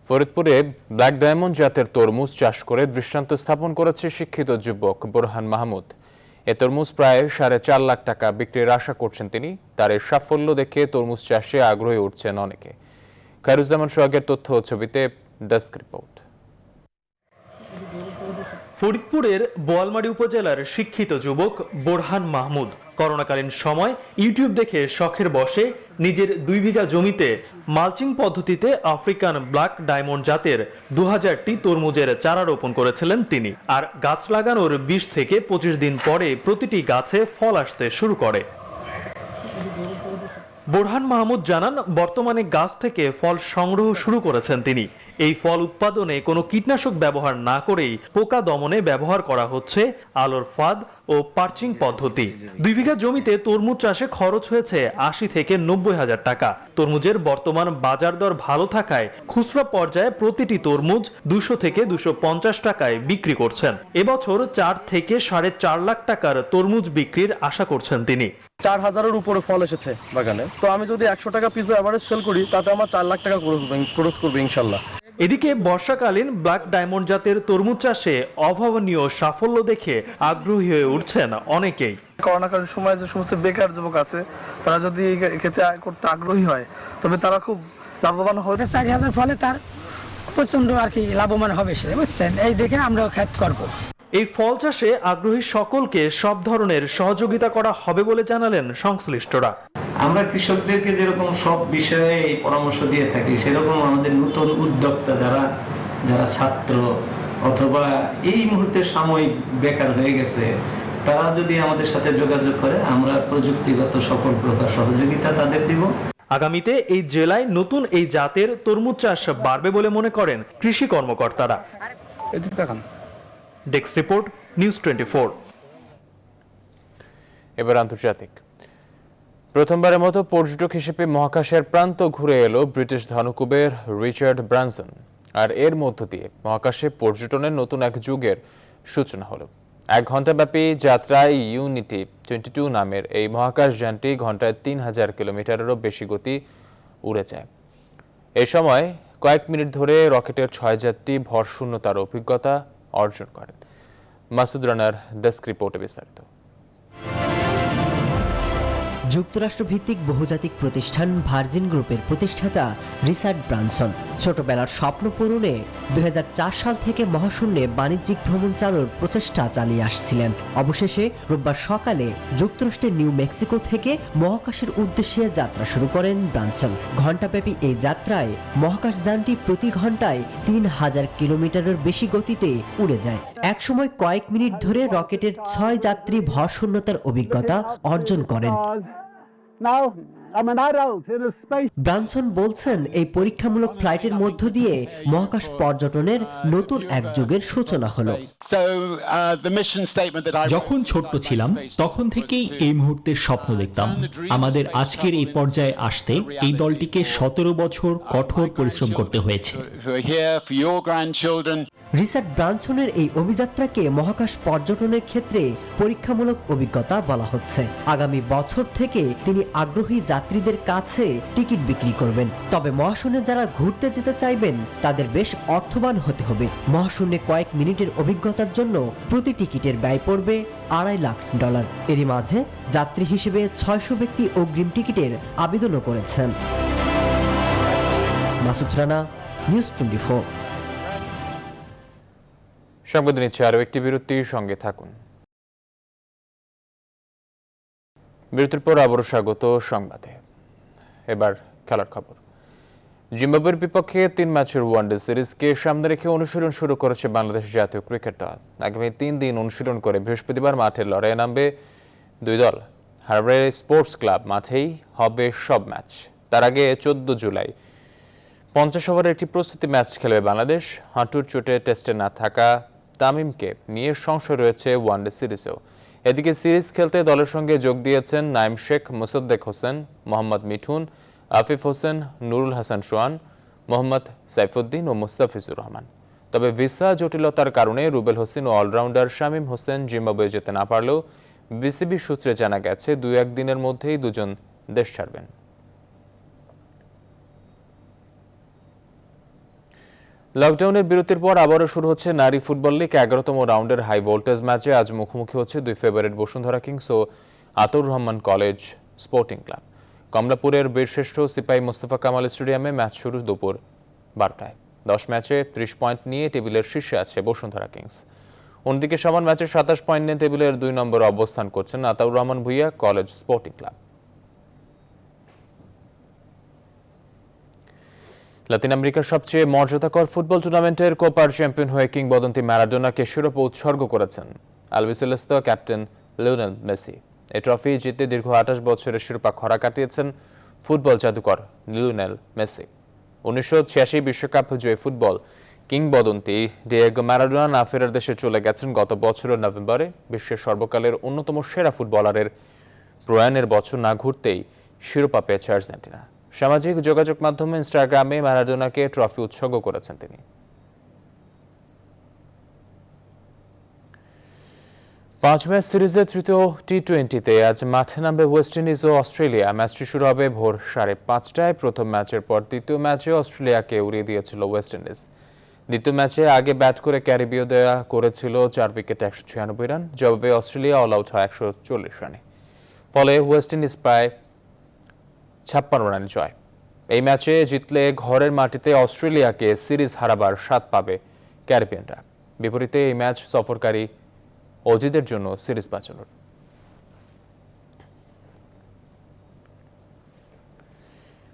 ফরিদপুরে ব্ল্যাক ডায়মন্ড জাতের তরমুজ চাষ করে দৃষ্টান্ত স্থাপন করেছে শিক্ষিত যুবক বোরহান মাহমুদ। এ তরমুজ প্রায় 4.5 লাখ টাকা বিক্রির আশা করছেন তিনি। তার এই সাফল্য দেখে তরমুজ চাষে আগ্রহী উঠছেন অনেকে। খায়রুজ্জামান সোহাগের তথ্য ও ছবিতে ডেস্ক রিপোর্ট। ফরিদপুরের বোয়ালমারী উপজেলার শিক্ষিত যুবক বোরহান মাহমুদ করোনাকালীন সময় ইউটিউব দেখে শখের বশে নিজের 2 বিঘা জমিতে মালচিং পদ্ধতিতে আফ্রিকান ব্ল্যাক ডায়মন্ড জাতের 2000টি তরমুজের চারা রোপণ করেছিলেন তিনি। আর গাছ লাগানোর 20 থেকে 25 দিন পরে প্রতিটি গাছে ফল আসতে শুরু করে। বোরহান মাহমুদ জানান, বর্তমানে গাছ থেকে ফল সংগ্রহ শুরু করেছেন তিনি। এই ফল উৎপাদনে কোনো কীটনাশক ব্যবহার না করেই পোকা দমনে ব্যবহার করা হচ্ছে আলোর ফাঁদ ও পার্চিং পদ্ধতি। 2 বিঘা জমিতে তরমুজ চাষে খরচ হয়েছে 80 থেকে 90 হাজার টাকা। তরমুজের বর্তমান বাজার দর ভালো থাকায় খুচরা পর্যায়ে প্রতিটি তরমুজ 200 থেকে 250 টাকায় বিক্রি করছেন। এবছর 4 থেকে 4.5 লাখ টাকার তরমুজ বিক্রির আশা করছেন তিনি। 4000-এর উপরে ফল এসেছে বাগানে, তো আমি যদি 100 টাকা পিছু এভারেজ সেল করি তাতে আমার 4 লাখ টাকা খরচ করবে ইনশাল্লাহ। এদিকে বর্ষাকালীন ব্ল্যাক ডায়মন্ড জাতের তরমুজ চাষে অভাবনীয় সাফল্য দেখে আগ্রহী হয়ে উঠছেন অনেকেই। করোনাকালীন সময়ে যে সমস্ত বেকার যুবক আছে তারা যদি খেতে করতে আগ্রহী হয় তবে তারা খুব লাভবান হবে। 4000 ফলে তার প্রচন্ড আর কি লাভবান হবে সে, বুঝছেন? এই দেখে আমরাও খেত করব। এই ফল চাষে আগ্রহী সকলকে সব ধরনের সহযোগিতা করা হবে বলে জানালেন সংশ্লিষ্টরা। আমরা কৃষকদেরকে যেরকম সব বিষয়ে এই পরামর্শ দিয়ে থাকি, সেরকম আমাদের নতুন উদ্যোক্তা যারা ছাত্র অথবা এই মুহূর্তে সাময়িক বেকার হয়ে গেছে, তারা যদি আমাদের সাথে যোগাযোগ করে আমরা প্রযুক্তিগত সকল প্রকার সহযোগিতা তাদের দিব। আগামীতে এই জেলায় নতুন এই জাতের তরমুজ চাষ বাড়বে বলে মনে করেন কৃষি কর্মকর্তারা। Desk report, news 24। এবার আন্তর্জাতিক। প্রথমবারের মতো পর্যটক হিসেবে মহাকাশের প্রান্ত ঘুরে এলো ব্রিটিশ ধনকুবের রিচার্ড ব্রানসন। আর এর মধ্য দিয়ে মহাকাশে পর্যটনের নতুন এক যুগের সূচনা হলো। 1 ঘণ্টাব্যাপী যাত্রায় ইউনিটি 22 নামের এই মহাকাশ যানটি ঘন্টায় 3000 কিলোমিটারেরও বেশি গতি উড়ে যায়। এই সময় কয়েক মিনিট ধরে রকেটের 6 যাত্রী ভরশূন্যতার অভিজ্ঞতা অর্জন করেন। মাসুদ রানার ডেস্ক রিপোর্টে বিস্তারিত। যুক্তরাষ্ট্রভিত্তিক বহুজাতিক প্রতিষ্ঠান ভার্জিন গ্রুপের প্রতিষ্ঠাতা রিচার্ড ব্রানসন ছোটবেলার স্বপ্ন পূরণে 2004 সাল থেকে মহাশূন্যে বাণিজ্যিক ভ্রমণ চালুর প্রচেষ্টা চালিয়ে আসছিলেন। অবশেষে রোববার সকালে যুক্তরাষ্ট্রের নিউ মেক্সিকো থেকে মহাকাশের উদ্দেশ্যে যাত্রা শুরু করেন ব্রানসন। ঘণ্টাব্যাপী এই যাত্রায় মহাকাশযানটি প্রতি ঘন্টায় 3000 কিলোমিটারের বেশি গতিতে উড়ে যায়। একসময় কয়েক মিনিট ধরে রকেটের 6 যাত্রী ভরশূন্যতার অভিজ্ঞতা অর্জন করেন। ব্রানসন বলছেন, এই পরীক্ষামূলক ফ্লাইটের মধ্য দিয়ে মহাকাশ পর্যটনের নতুন এক যুগের সূচনা হলো। যখন ছোট্ট ছিলাম তখন থেকেই এই মুহূর্তের স্বপ্ন দেখতাম। আমাদের আজকের এই পর্যায়ে আসতে এই দলটিকে 17 বছর কঠোর পরিশ্রম করতে হয়েছে। রিচার্ড ব্রানসনের এই অভিযাত্রাকে মহাকাশ পর্যটনের ক্ষেত্রে পরীক্ষামূলক অভিজ্ঞতা বলা হচ্ছে। আগামী বছর থেকে তিনি আগ্রহী যাত্রীদের কাছে টিকিট বিক্রি করবেন। তবে মহাশূন্যে যারা ঘুরতে যেতে চাইবেন তাদের বেশ অর্থবান হতে হবে। মহাশূন্যে কয়েক মিনিটের অভিজ্ঞতার জন্য প্রতি টিকিটের ব্যয় পড়বে $2.5 লাখ। এরই মাঝে যাত্রী হিসেবে 600 ব্যক্তি অগ্রিম টিকিটের আবেদনও করেছেন। মাসুদ রানা, নিউজ 24। সংবাদ নিচ্ছে আরও একটি বিরতির সঙ্গে থাকুন। বিরতির পর আবারও স্বাগত সংবাদে। এবার খেলার খবর। জিম্বাবুয়ের বিপক্ষে 3 ম্যাচের ওয়ানডে সিরিজকে সামনে রেখে অনুশীলন শুরু করেছে বাংলাদেশ জাতীয় ক্রিকেট দল। আগামী 3 দিন অনুশীলন করে বৃহস্পতিবার মাঠে লড়াইয়ে নামবে দুই দল। হারবারে স্পোর্টস ক্লাব মাঠেই হবে সব ম্যাচ। তার আগে 14 জুলাই 50 ওভারের একটি প্রস্তুতি ম্যাচ খেলবে বাংলাদেশ। হাঁটুর চোটে টেস্টে না থাকা তামিমকে নিয়ে সংশয় রয়েছে ওয়ানডে সিরিজেও। এদিকে সিরিজ খেলতে দলের সঙ্গে যোগ দিয়েছেন নাইম শেখ, মোসাদ্দেক হোসেন, মোহাম্মদ মিঠুন, আফিফ হোসেন, নুরুল হাসান সোহান, মোহাম্মদ সাইফুদ্দিন ও মুস্তাফিজুর রহমান। তবে ভিসা জটিলতার কারণে রুবেল হোসেন ও অলরাউন্ডার শামীম হোসেন জিম্বাবুয়ে যেতে না পারলেও বিসিবি সূত্রে জানা গেছে 2-1 দিনের মধ্যেই দুজন দেশ ছাড়বেন। লকডাউনের বিরতির পর আবারও শুরু হচ্ছে নারী ফুটবল লিগ। 11তম রাউন্ডের হাই ভোল্টেজ ম্যাচে আজ মুখোমুখি হচ্ছে 2 ফেভারিট বসুন্ধরা কিংস ও আতর রহমান কলেজ স্পোর্টিং ক্লাব। কমলাপুরের বীরশ্রেষ্ঠ সিপাহী মোস্তফা কামাল স্টেডিয়ামে ম্যাচ শুরু দুপুর 12টায়। 10 ম্যাচে 30 পয়েন্ট নিয়ে টেবিলের শীর্ষে আছে বসুন্ধরা কিংস। অন্যদিকে সমান ম্যাচে 27 পয়েন্ট নিয়ে টেবিলের 2 নম্বরে অবস্থান করছেন Ataur Rahman Bhuiyan college sporting club. লাতিন আমেরিকার সবচেয়ে মর্যাদাকর ফুটবল টুর্নামেন্টের কোপার চ্যাম্পিয়ন হয়ে কিংবদন্তি ম্যারাডোনাকে শিরোপা উৎসর্গ করেছেন আলবিসেলেস্তা ক্যাপ্টেন লিওনেল মেসি। এই ট্রফি জিতে দীর্ঘ 28 বছরের শিরোপা খরা কাটিয়েছেন ফুটবল জাদুকর লিওনেল মেসি। 1986 বিশ্বকাপ জয়ী ফুটবল কিংবদন্তি ডিয়েগো ম্যারাডোনা না ফেরার দেশে চলে গেছেন গত বছরের নভেম্বরে। বিশ্বের সর্বকালের অন্যতম সেরা ফুটবলারের প্রয়াণের বছর না ঘুরতেই শিরোপা পেয়েছে আর্জেন্টিনা। সামাজিক যোগাযোগ মাধ্যমে ইনস্টাগ্রামে ম্যারাডোনাকে ট্রফি উৎসর্গ করেছেন তিনি। 5 ম্যাচ সিরিজের তৃতীয় টি20তে আজ মাঠে নামবে ওয়েস্ট ইন্ডিজ ও অস্ট্রেলিয়া। ম্যাচটি শুরু হবে ভোর 5:30টায়। প্রথম ম্যাচের পর দ্বিতীয় ম্যাচে অস্ট্রেলিয়াকে উড়িয়ে দিয়েছিল ওয়েস্ট ইন্ডিজ। দ্বিতীয় ম্যাচে আগে ব্যাট করে ক্যারিবীয় দেয়া করেছিল 4 উইকেটে 196 রান। জবাবে অস্ট্রেলিয়া অল আউট হয় 140 রানে। ফলে ওয়েস্ট ইন্ডিজ প্রায় 56 রানে জয়। এই ম্যাচে জিতলে ঘরের মাটিতে অস্ট্রেলিয়াকে সিরিজ হারাবার স্বাদ পাবে ক্যারিবিয়ানরা। বিপরীতে এই ম্যাচ সফরকারী অজিদের জন্য সিরিজ বাঁচানোর।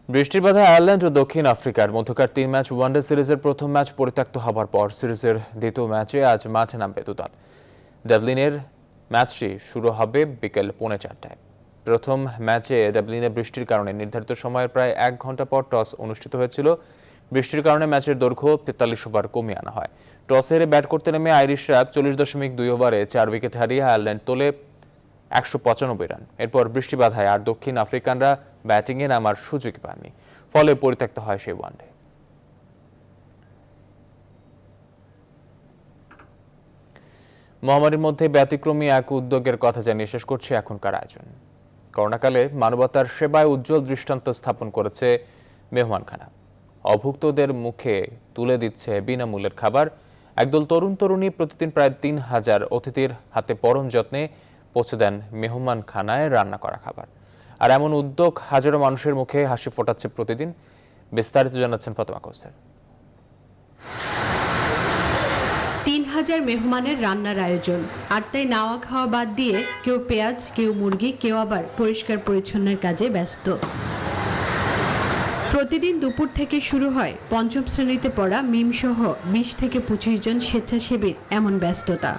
বৃষ্টির বাধায় আয়ারল্যান্ড ও দক্ষিণ আফ্রিকার মধ্যকার 3 ম্যাচ ওয়ানডে সিরিজের প্রথম ম্যাচ পরিত্যক্ত হবার পর সিরিজের দ্বিতীয় ম্যাচে আজ মাঠে নামবে দুদল। ডাবলিনের ম্যাচটি শুরু হবে বিকেল 4:30টায়। প্রথম ম্যাচে ডাবলিনে বৃষ্টির কারণে নির্ধারিত সময়ের প্রায় 1 ঘন্টা পর টস অনুষ্ঠিত হয়েছিল। বৃষ্টির কারণে ম্যাচের দৈর্ঘ্য 43 ওভার কমিয়ে আনা হয়। টস হেরে ব্যাট করতে নেমে আইরিশরা 40.2 ওভারে 4 উইকেট হারিয়ে আয়ারল্যান্ড তোলে 195 রান। এরপর বৃষ্টি বাধায় আর দক্ষিণ আফ্রিকানরা ব্যাটিংয়ে নামার সুযোগ পাননি। ফলে পরিত্যক্ত হয় সেই ওয়ানডে। মহামারীর মধ্যে ব্যতিক্রমী এক উদ্যোগের কথা জানিয়ে শেষ করছে এখনকার আয়োজন। করোনাকালে মানবতার সেবায় উজ্জ্বল দৃষ্টান্ত স্থাপন করেছে মেহমানখানা। অভুক্তদের মুখে তুলে দিচ্ছে বিনামূল্যের খাবার। একদল তরুণ তরুণী প্রতিদিন প্রায় ৩,০০০ অতিথির হাতে পরম যত্নে পৌঁছে দেন মেহমানখানায় রান্না করা খাবার। আর এমন উদ্যোগ হাজারো মানুষের মুখে হাসি ফোটাচ্ছে প্রতিদিন। বিস্তারিত জানাচ্ছেন ফাতেমা কাউসার। ৩,০০০ মেহমানের রান্নার আয়োজন, আর তাই নাওয়া খাওয়া বাদ দিয়ে কেউ পেঁয়াজ, কেউ মুরগি, কেউ আবার পরিষ্কার পরিচ্ছন্নের কাজে ব্যস্ত। প্রতিদিন দুপুর থেকে শুরু হয় পঞ্চম শ্রেণীতে পড়া মিমসহ ২০ থেকে ২৫ জন স্বেচ্ছাসেবীর এমন ব্যস্ততা।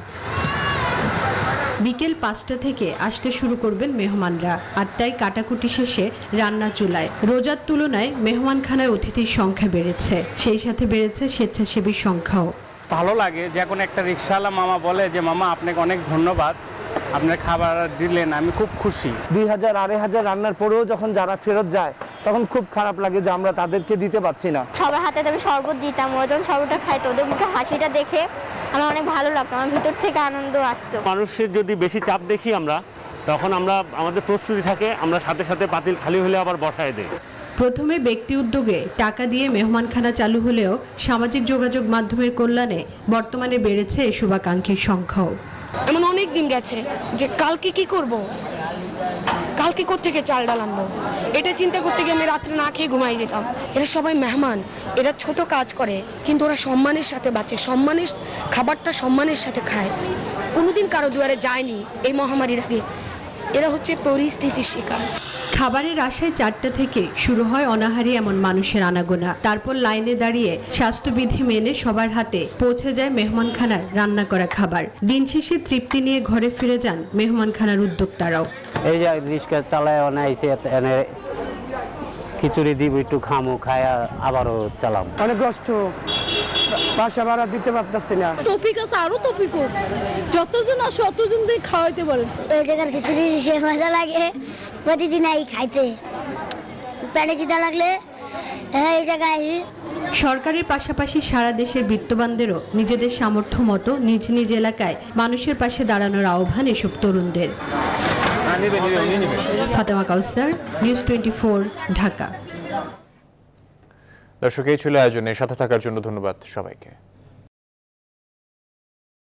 বিকেল ৫টা থেকে আসতে শুরু করবেন মেহমানরা, আর তাই কাটাকুটি শেষে রান্না চুলায়। রোজার তুলনায় মেহমানখানায় অতিথির সংখ্যা বেড়েছে, সেই সাথে বেড়েছে স্বেচ্ছাসেবীর সংখ্যাও। ভালো লাগে যখন একটা রিকশাওয়ালা মামা বলে যে মামা আপনাকে অনেক ধন্যবাদ, আপনার খাবার দিলেন, আমি খুব খুশি। ২,০০০ ২,৫০০ রান্নার পরেও যখন যারা ফেরত যায় তখন খুব খারাপ লাগে যে আমরা তাদেরকে দিতে পারছি না। সবার হাতে আমি শরবত দিতাম, ওরা যখন শরবতটা খাইতো ওদের মুখে হাসিটা দেখে আমার অনেক ভালো লাগতো, আমার ভিতর থেকে আনন্দ আসতো। মানুষের যদি বেশি চাপ দেখি আমরা, তখন আমরা আমাদের প্রস্তুতি থাকে, আমরা সাথে সাথে পাতিল খালি হলে আবার বসায় দেই। প্রথমে ব্যক্তি উদ্যোগে টাকা দিয়ে মেহমানখানা চালু হলেও সামাজিক যোগাযোগ মাধ্যমের কল্যাণে বর্তমানে বেড়েছে এই শুভাকাঙ্ক্ষীর সংখ্যাও। এমন অনেক দিন গেছে যে কালকে কি করব, কালকে কোত্থেকে চাল ডাল আনবো, এটা চিন্তা করতে গিয়ে আমি রাত্রে না খেয়ে ঘুমাই যেতাম। এরা সবাই মেহমান, এরা ছোট কাজ করে কিন্তু ওরা সম্মানের সাথে বাঁচে, সম্মানের খাবারটা সম্মানের সাথে খায়। কোনোদিন কারো দুয়ারে যায়নি এই মহামারীর আগে। এরা হচ্ছে পরিস্থিতির শিকার। খাবারের আশায় 4টা থেকে শুরু হয় অনাহারী এমন মানুষের আনাগোনা। তারপর লাইনে দাঁড়িয়ে স্বাস্থ্যবিধি মেনে সবার হাতে পৌঁছে যায় মেহমানখানার রান্না করা খাবার। দিন শেষে তৃপ্তি নিয়ে ঘরে ফিরে যান মেহমানখানার উদ্যোক্তারাও। এই যে রিক্সা চালায় অনাইছে, এনে খিচুড়ি দিব, একটু খামু, খায়া আবারও চালাম। অনেক কষ্ট, বাসা ভাড়া দিতে পারতেছি না। টপিক আছে, আরো টপিক হোক, যতজন আসে অতজন দিয়ে খাওয়াইতে পারেন। এই জায়গার খিচুড়ি সে মজা লাগে, প্রতিদিন আই খাইতে। পেটে খিদা লাগলে এই জায়গায়। সরকারের পাশাপাশি সারা দেশের বিত্তবানদেরও নিজেদের সামর্থ্য মতো নিজ নিজ এলাকায় মানুষের পাশে দাঁড়ানোর আহ্বান এসব তরুণদের। ফাতেমা কাউসার, নিউজ 24, ঢাকা। দর্শক, এই ছিল আয়োজনে সাথে থাকার জন্য ধন্যবাদ সবাইকে।